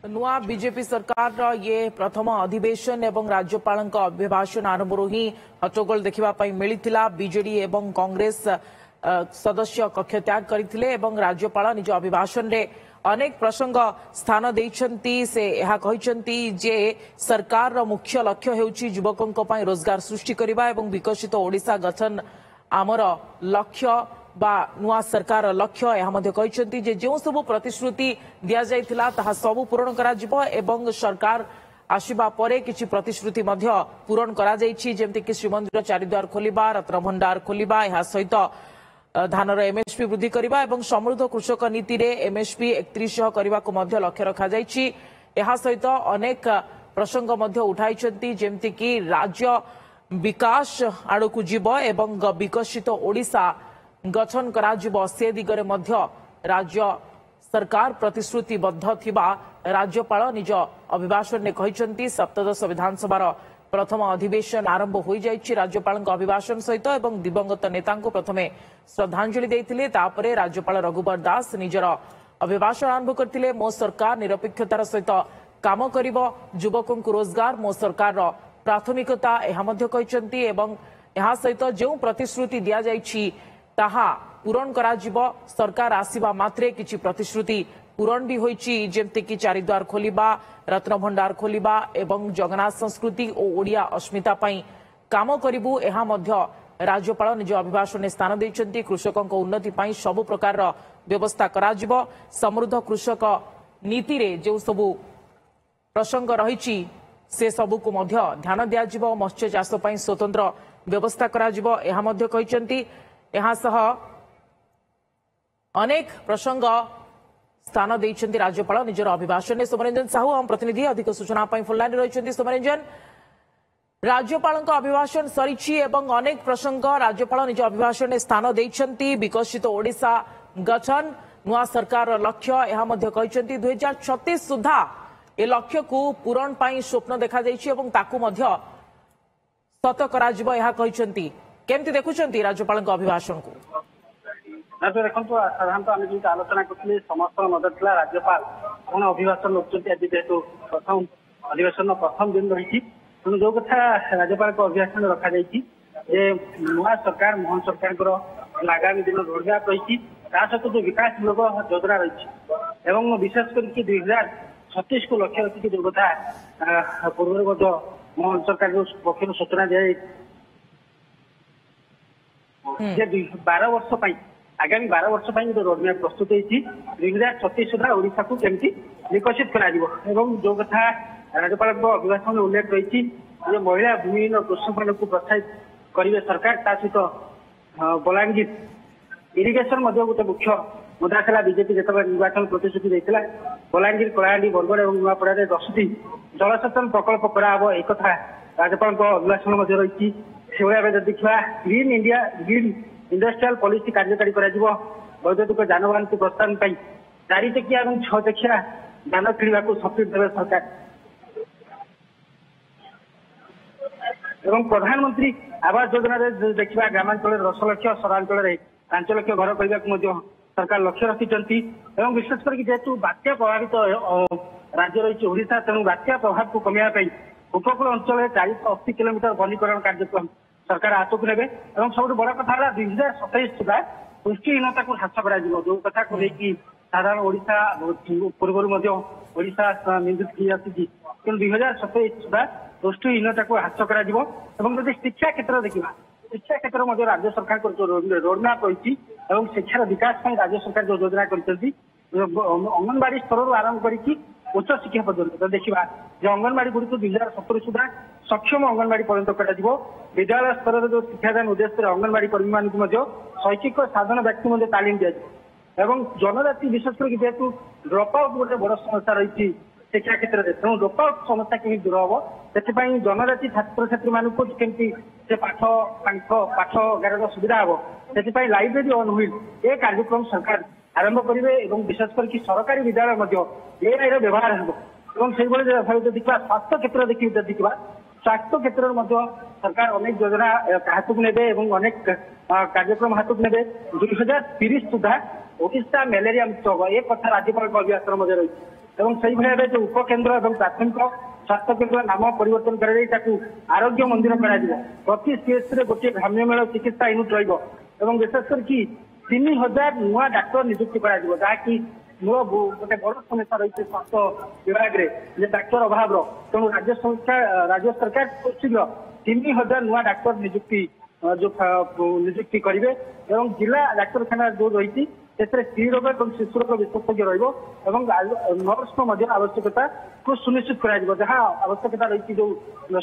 नुआ बीजेपी सरकार ये प्रथम अधिवेशन एवं राज्यपाल अभिभाषण आरंभ ही हट्टगोल देखा मिलता। बीजेडी एवं कांग्रेस सदस्य कक्ष त्याग करते राज्यपाल निज अभिभाषण रे अनेक प्रसंग स्थान देइछंती। से यह कहते जे सरकार रो मुख्य लक्ष्य हेउची युवकों पर रोजगार सृष्टि करबा एवं विकसित ओडिशा गठन आमर लक्ष्य बा नुआ सरकार लक्ष्य। यह मध्य कहते जे जो सब प्रतिश्रुति दिया जाइथिला ताहा सब पूरण करा जिवो एवं सरकार आशिबा परे किछि प्रतिश्रुति मध्य पूरण करा जाइछि, जेमति कि श्रीमंदिर चारिद्वार खोलिबा, रत्नभंडार खोलिबा, यह सहित धानर एमएसपी वृद्धि करबा एवं समृद्ध कृषक नीति रे एमएसपी 3100 करबा को मध्य लक्ष्य रखा जाइछि। यह सहित अनेक प्रसंग मध्य उठाइछंती, जेमति कि राज्य विकास आड़कू जीव एवं विकसित ओडिशा गठन करा जिवो से दिगरे मध्य राज्य सरकार प्रतिश्रुतिबद्ध थिबा राज्यपाल निज अभिभाषण ने कहिसंती। सप्तदश विधानसभा प्रथम अधिवेशन आरंभ हो जाइछि। राज्यपाल अभिभाषण सहित एवं दिवंगत नेता को प्रथमे श्रद्धांजलि देइथिले, तापरे राज्यपाल रघुबर दास निजर अभिभाषण आरंभ करथिले। मो सरकार निरपेक्षतार सहित काम करिवो, युवकों को रोजगार मो सरकार प्राथमिकता यह मध्य कहिसंती एवं यह सहित जो प्रतिश्रुति दिया जाइछि ताहा पूरण करा जिवो। सरकार आसीबा मात्रे किछि प्रतिश्रुति पूरण भी होइछि, जेमति कि चारिद्वार खोलिबा, रत्नभंडार खोलिबा एवं जगन्नाथ संस्कृति और ओडिया अस्मिता पई काम करिबु। यह मध्य राज्यपाल निज अभिभाषण ने स्थान दैछंती। कृषकों को उन्नति पई सब प्रकार व्यवस्था करा जिवो। समृद्ध कृषक नीति रे जो सबु प्रसंग रहिछि से सबु को मध्य ध्यान दिया जिवो। मत्स्य चाष पई स्वतंत्र व्यवस्था करा जिवो, यह मध्य कहिसंती। यहाँ सह अनेक प्रसंग स्थान देइछंती राज्यपाल निजर अभिभाषण। सोमरंजन साहू हम प्रतिनिधि अधिक सूचना फोन लाइन रही। सोमरंजन, राज्यपाल अभिभाषण सरी एवं अनेक प्रसंग राज्यपाल निज अभिभाषण स्थान देइछंती। विकसित ओडिशा गठन नुआ सरकार लक्ष्य यह मध्य कहते 2036 सुधा ए लक्ष्य को पूरण पाई स्वप्न देखा जाइछि एवं ताकू मध्य सत करा जिवो यह कहते। केमती देखुछंती राज्यपाल अभिभाषण को? देखो साधारणतः आम जो आलोचना करें समस्त नजर था राज्यपाल कौन अभिभाषण रखुच्च आज जेहतु प्रथम अधिवेशन प्रथम दिन रही तेणु जो कथा राज्यपाल अभिभाषण रखा नुआ सरकार मोहन सरकार आगामी दिन रोडमैप रही सहित जो विकासमूलक योजना रही विशेष करके 2036 को लक्ष्य रखिक जो कथा पूर्व मोहन सरकार पक्ष सूचना दी 12 वर्ष आगामी 12 वर्ष जो रोडमैप प्रस्तुत होती 2036 सुधा ओडिशा को केमती विकसित करा जो कथा राज्यपाल अभिभाषण उल्लेख रही महिला भूमिहीन कृषक मान प्रोत्साहित करेंगे सरकार ता सहित बलांगीर इरिगेशन गोटे मुख्य मुद्दा था। बीजेपी जिते निर्वाचन प्रतिश्रुति देता बलांगीर कलाहांडी बरगड़ और नुआपड़ा 10टी जलसेचन प्रकल्प कराव एक कथा राज्यपाल अभिभाषण रही। से देखा green India green industrial policy कार्यकारी वैद्युतिक जानवाहन को प्रोत्साहन 4 चकिया और 6 चकिया जान किणवा को सब्सिडी देवे सरकार एवं प्रधानमंत्री आवास योजना देखा ग्रामांचल 10 लाख सहरांचल 5 लाख घर करने सरकार लक्ष्य रखिंट विशेष करके जेहेतु बात्या प्रभावित राज्य रही ओडिशा तेणु बात्या प्रभाव को कमियाई उपकूल अंचल 480 किलोमीटर वनीकरण कार्यक्रम सरकार हाथ को ने सब बड़ कथा 2027 सुधा पुष्टिहीनता को ह्रास कर जो कथा को लेकिन साधारण ओडिशा पूर्व ओडिशा निंदित की आसी 2027 सुधा पुष्टिहीनता को ह्रास कर शिक्षा क्षेत्र देखा शिक्षा क्षेत्र राज्य सरकार रोडमैप रही शिक्षार विकास राज्य सरकार जो योजना कर अंगनवाड़ी स्तर आरंभ करके उच्च शिक्षा पर्यंत देखा जो अंगनवाड़ी गुड़ी 2070 सुधा सक्षम अंगनवाड़ी पर्यंत कर विद्यालय स्तर जो शिक्षादान उद्देश्य अंगनवाड़ी कर्मी मान शैक्षिक साधन व्यक्ति तालीम दिया जनजाति विशेष करके जेहेतु ड्रप आउट गोटे बड़ समस्या रही शिक्षा क्षेत्र में तेणु ड्रप आउट समस्या केमी दूर हम से जनजाति छात्र छात्री मानक केमती से पाठागार सुविधा हम से लाइब्रेरी ऑन व्हील ए कार्यक्रम सरकार आरंभ करेंगे और विशेष करके सरकारी विद्यालय एआई व्यवहार हो देखा स्वास्थ्य क्षेत्र देखा स्वास्थ्य क्षेत्र में सरकार अनेक योजना हाथ को ने अनेक कार्यक्रम हाथ को ने 2030 सुधा ओडिशा मलेरिया मुक्त हम एक कथा राज्यपाल अभिभाषण रही ଏବଂ ସେଇଭଳି ଭାବେ ଯୋଉ ଉପକେନ୍ଦ୍ର ଏବଂ ପ୍ରାଥମିକ ସ୍ୱାସ୍ଥ୍ୟ କେନ୍ଦ୍ର ନାମ ପରିବର୍ତ୍ତନ କରାଯାଇ ତାକୁ ଆରୋଗ୍ୟ ମନ୍ଦିର କରାଯିବ। ପ୍ରତି ସିଏଚସି ରେ ଗୋଟିଏ ଭ୍ରାମ୍ୟମାଣ ଚିକିତ୍ସା ୟୁନିଟ୍ ରହିବ ଏବଂ ବିଶେଷ କରିକି 3000 ନୂଆ ଡାକ୍ତର ନିଯୁକ୍ତି କରାଯିବ, ଯାହାକି ମୂଳ ଗୋଟେ ବଡ ସମସ୍ୟା ରହିଛି ସ୍ୱାସ୍ଥ୍ୟ ବିଭାଗରେ ଯେ ଡାକ୍ତର ଅଭାବର। ତେଣୁ ରାଜ୍ୟ ସରକାର ଖୁବ୍ ଶୀଘ୍ର 3000 ନୂଆ ଡାକ୍ତର ନିଯୁକ୍ତି କରିବେ ଏବଂ ଜିଲ୍ଲା ଡାକ୍ତରଖାନା ଯୋଉ ରହିଛି ସେଥିରେ ସ୍ତ୍ରୀ ରୋଗ ଏବଂ ଶିଶୁ ରୋଗ ବିଶେଷଜ୍ଞ ରହିବ ଏବଂ ନର୍ସଙ୍କ ମଧ୍ୟ ଆବଶ୍ୟକତାକୁ ସୁନିଶ୍ଚିତ କରାଯିବ। ଯାହା ଆବଶ୍ୟକତା ରହିଛି ଯୋଉ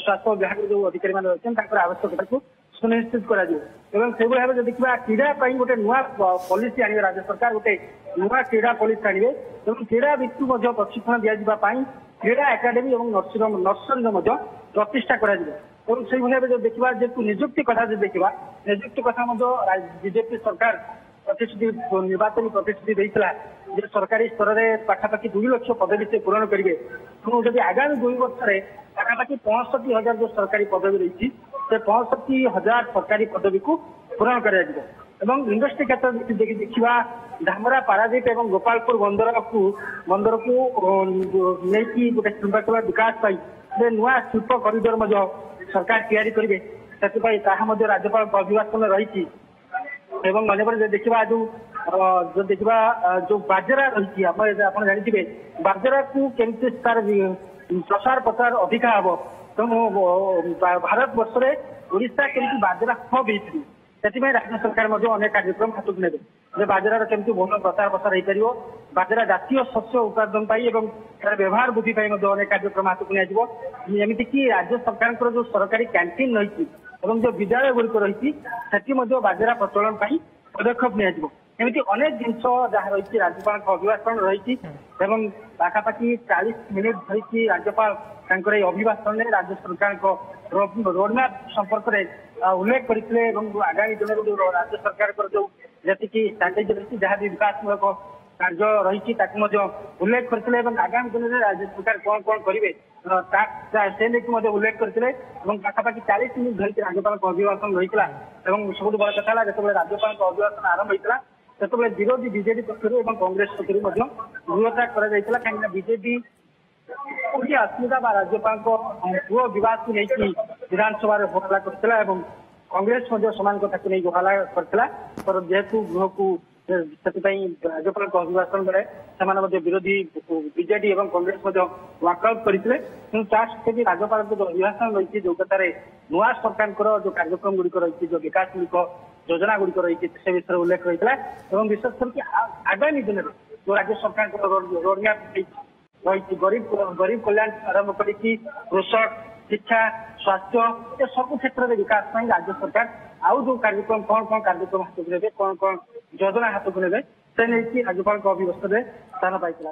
ସ୍ୱାସ୍ଥ୍ୟ ବିଭାଗର ଯୋଉ ଅଧିକାରୀମାନେ ରହିଛନ୍ତି ତାଙ୍କର ଆବଶ୍ୟକତାକୁ ସୁନିଶ୍ଚିତ କରାଯିବ। ଏବଂ ସେଇଭଳି ଭାବେ ଯଦି ଦେଖିବା କ୍ରୀଡ଼ା ପାଇଁ ଗୋଟେ ନୂଆ ପଲିସି ଆଣିବେ ରାଜ୍ୟ ସରକାର, ଗୋଟେ ନୂଆ କ୍ରୀଡ଼ା ପଲିସି ଆଣିବେ ଏବଂ କ୍ରୀଡ଼ାବିତ୍କୁ ମଧ୍ୟ ପ୍ରଶିକ୍ଷଣ ଦିଆଯିବା ପାଇଁ କ୍ରୀଡ଼ା ଏକାଡେମୀ ଏବଂ ନର୍ସରୀର ମଧ୍ୟ ପ୍ରତିଷ୍ଠା କରାଯିବ। ଏବଂ ସେଇଭଳି ଭାବେ ଯଦି ଦେଖିବା ଯେହେତୁ ନିଯୁକ୍ତି କଥା ଯଦି ଦେଖିବା, ନିଯୁକ୍ତି କଥା ମଧ୍ୟ ବିଜେପି ସରକାର ନିର୍ବାଚନୀ ପ୍ରତିଶ୍ରୁତି ଦେଇଥିଲା ଯେ ସରକାରୀ ସ୍ତରରେ ପାଖାପାଖି 2 ଲକ୍ଷ ପଦବୀ ସେ ପୂରଣ କରିବେ। ତେଣୁ ଯଦି ଆଗାମୀ 2 ବର୍ଷରେ ପାଖାପାଖି 65,000 ଯୋଉ ସରକାରୀ ପଦବୀ ରହିଛି ସେ 65,000 ସରକାରୀ ପଦବୀକୁ ପୂରଣ କରାଯିବ। ଏବଂ ଇଣ୍ଡଷ୍ଟ୍ରି କ୍ଷେତ୍ରରେ ଦେଖିବା ଧାମରା ପାରାଦୀପ ଏବଂ ଗୋପାଳପୁର ବନ୍ଦରକୁ ନେଇକି ଗୋଟେ ଶିଳ୍ପ ବିକାଶ ପାଇଁ ଗୋଟେ ନୂଆ ଶିଳ୍ପ କରିଡର ମଧ୍ୟ ସରକାର ତିଆରି କରିବେ। ସେଥିପାଇଁ ତାହା ମଧ୍ୟ ରାଜ୍ୟପାଳଙ୍କ ଅଭିଭାଷଣରେ ରହିଛି। ଏବଂ ଅନ୍ୟପଟେ ଯଦି ଦେଖିବା ଯୋଉ ବାଜରା ରହିଛି ଆପଣ ଜାଣିଥିବେ ବାଜରାକୁ କେମିତି ତାର ପ୍ରସାର ପ୍ରଚାର ଅଧିକା ହବ। ତେଣୁ ଭାରତ ବର୍ଷରେ ଓଡିଶା କେମିତି ବାଜରା ହବ୍ ହେଇଥିବ ସେଥିପାଇଁ ରାଜ୍ୟ ସରକାର ମଧ୍ୟ ଅନେକ କାର୍ଯ୍ୟକ୍ରମ ହାତକୁ ନେବେ ଯେ ବାଜରାର କେମିତି ଭଲ ପ୍ରଚାର ପ୍ରସାର ହେଇପାରିବ। ବାଜରା ଜାତୀୟ ଶସ୍ୟ ଉତ୍ପାଦନ ପାଇଁ ଏବଂ ତାର ବ୍ୟବହାର ବୃଦ୍ଧି ପାଇଁ ମଧ୍ୟ ଅନେକ କାର୍ଯ୍ୟକ୍ରମ ହାତକୁ ନିଆଯିବ। ଏମିତିକି ରାଜ୍ୟ ସରକାରଙ୍କର ଯୋଉ ସରକାରୀ କ୍ୟାଣ୍ଟିନ ରହିଛି ଏବଂ ଯୋଉ ବିଦ୍ୟାଳୟ ଗୁଡିକ ରହିଛି ସେଠି ମଧ୍ୟ ବାଜରା ପ୍ରଚଳନ ପାଇଁ ପଦକ୍ଷେପ ନିଆଯିବ। ଏମିତି ଅନେକ ଜିନିଷ ଯାହା ରହିଛି ରାଜ୍ୟପାଳଙ୍କ ଅଭିଭାଷଣ ରହିଛି ଏବଂ ପାଖାପାଖି 40 ମିନିଟ୍ ଧରିକି ରାଜ୍ୟପାଳ ତାଙ୍କର ଏଇ ଅଭିଭାଷଣରେ ରାଜ୍ୟ ସରକାରଙ୍କ ରୋଡମ୍ୟାପ ସମ୍ପର୍କରେ ଉଲ୍ଲେଖ କରିଥିଲେ ଏବଂ ଆଗାମୀ ଦିନରେ ଯୋଉ ରାଜ୍ୟ ସରକାରଙ୍କର ଯୋଉ ଯେତିକି ଷ୍ଟ୍ରାଟେଜି ରହିଛି ଯାହା ବି ବିକାଶମୂଳକ କାର୍ଯ୍ୟ ରହିଛି ତାକୁ ମଧ୍ୟ ଉଲ୍ଲେଖ କରିଥିଲେ ଏବଂ ଆଗାମୀ ଦିନରେ ରାଜ୍ୟ ସରକାର କଣ କରିବେ ସେ ନେଇକି ମଧ୍ୟ ଉଲ୍ଲେଖ କରିଥିଲେ ଏବଂ ପାଖାପାଖି 40 ମିନିଟ୍ ଧରିକି ରାଜ୍ୟପାଳଙ୍କ ଅଭିଭାଷଣ ରହିଥିଲା। ଏବଂ ସବୁଠୁ ବଡ କଥା ହେଲା ଯେତେବେଳେ ରାଜ୍ୟପାଳଙ୍କ ଅଭିଭାଷଣ ଆରମ୍ଭ ହେଇଥିଲା ସେତେବେଳେ ବିରୋଧୀ ବିଜେଡି ପକ୍ଷରୁ ଏବଂ କଂଗ୍ରେସ ପକ୍ଷରୁ ମଧ୍ୟ ଗୃହତ୍ୟାଗ କରାଯାଇଥିଲା। କାହିଁକିନା ବିଜେଡି କୋଉଠି ଅସୁବିଧା ବା ରାଜ୍ୟପାଳଙ୍କ ପୁଅ ବିବାଦକୁ ନେଇକି ବିଧାନସଭାରେ ହୋହଲ୍ଲା କରିଥିଲା ଏବଂ କଂଗ୍ରେସ ମଧ୍ୟ ସମାନ କଥାକୁ ନେଇ ହୋହଲ୍ଲା କରିଥିଲା। ଯେହେତୁ ଗୃହକୁ ସେଥିପାଇଁ ରାଜ୍ୟପାଳଙ୍କ ଅଭିଭାଷଣ ବେଳେ ସେମାନେ ମଧ୍ୟ ବିରୋଧୀ ବିଜେଡି ଏବଂ କଂଗ୍ରେସ ମଧ୍ୟ ୱାକଆଉଟ୍ କରିଥିଲେ। କିନ୍ତୁ ତା ସହିତ ବି ରାଜ୍ୟପାଳଙ୍କ ଯୋଉ ଅଭିଭାଷଣ ରହିଛି ଯୋଉ କଥାରେ ନୂଆ ସରକାରଙ୍କର ଯୋଉ କାର୍ଯ୍ୟକ୍ରମ ଗୁଡିକ ରହିଛି ଯୋଉ ବିକାଶ ମୂଳକ ଯୋଜନା ଗୁଡିକ ରହିଛି ସେ ବିଷୟରେ ଉଲ୍ଲେଖ ରହିଥିଲା ଏବଂ ବିଶେଷ କରିକି ଆଗାମୀ ଦିନରେ ଯୋଉ ରାଜ୍ୟ ସରକାରଙ୍କର ରୋଡମ୍ୟାପ ରହିଛି ଗରିବ କଲ୍ୟାଣ ଆରମ୍ଭ କରିକି କୃଷକ ଶିକ୍ଷା ସ୍ୱାସ୍ଥ୍ୟ ଏ ସବୁ କ୍ଷେତ୍ରରେ ବିକାଶ ପାଇଁ ରାଜ୍ୟ ସରକାର ଆଉ ଯୋଉ କାର୍ଯ୍ୟକ୍ରମ କଣ କାର୍ଯ୍ୟକ୍ରମ ହାତକୁ ନେବେ କଣ ଯୋଜନା ହାତକୁ ନେବେ ସେ ନେଇକି ରାଜ୍ୟପାଳଙ୍କ ଅଭିଭାଷଣରେ ସ୍ଥାନ ପାଇଥିଲା।